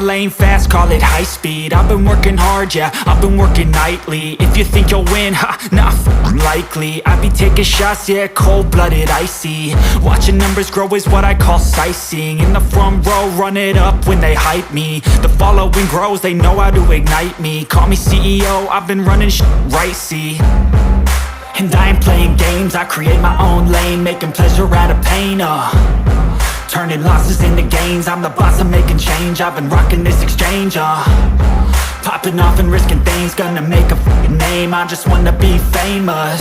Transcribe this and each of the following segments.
lane fast, call it high speed. I've been working hard, yeah, I've been working nightly. If you think you'll win, ha, nah, likely. I be taking shots, yeah, cold-blooded, icy. Watching numbers grow is what I call sightseeing. In the front row, run it up when they hype me. The following grows, they know how to ignite me. Call me CEO, I've been running shit right, see. And I ain't playing games, I create my own lane, making pleasure out of pain, turning losses into gains, I'm the boss, I'm making change. I've been rocking this exchange, popping off and risking things, gonna make a f***ing name. I just wanna be famous,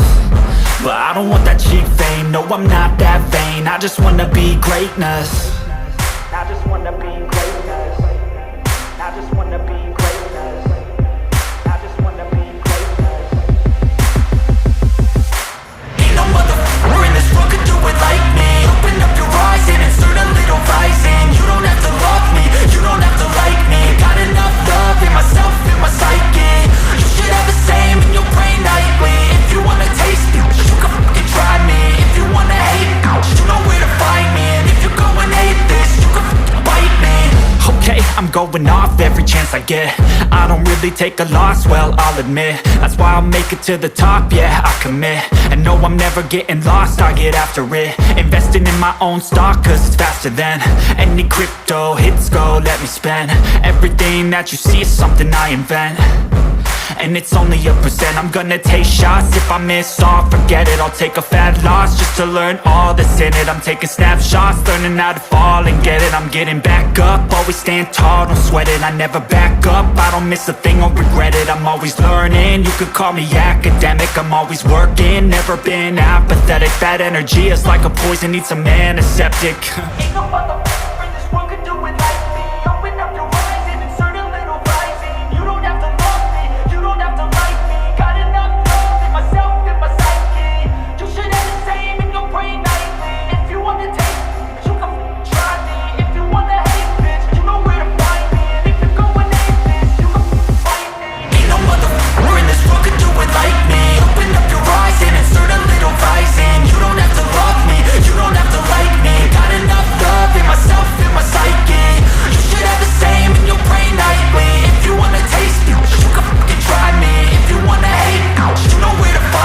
but I don't want that cheap fame. No, I'm not that vain, I just wanna be greatness. I just wanna be greatness. I just wanna be greatness. I just wanna be greatness. Ain't no motherfucker in this world could do it like me. Open up your eyes and insert a little rising. You don't have to love me, you don't have to like me. Got enough love in myself, in my psyche. You should have the same in your brain nightly. If you wanna taste me, you can fucking try me. If you wanna hate me, you know where to find me. And if you're going hate this, you can fucking bite me. Okay, I'm going off every chance I get. I don't really take a loss, well, I'll admit. That's why I'll make it to the top, yeah, I commit. And no, I'm never getting lost, I get after it. Investing in my own stock, cause it's faster than any crypto hits go, let me spend. Everything that you see is something I invent, and it's only a percent. I'm gonna take shots, if I miss all, forget it. I'll take a fat loss just to learn all that's in it. I'm taking snapshots, learning how to fall and get it. I'm getting back up, always stand tall, don't sweat it. I never back up, I don't miss a thing or regret it. I'm always learning, you could call me academic. I'm always working, never been apathetic. That energy is like a poison, needs some antiseptic.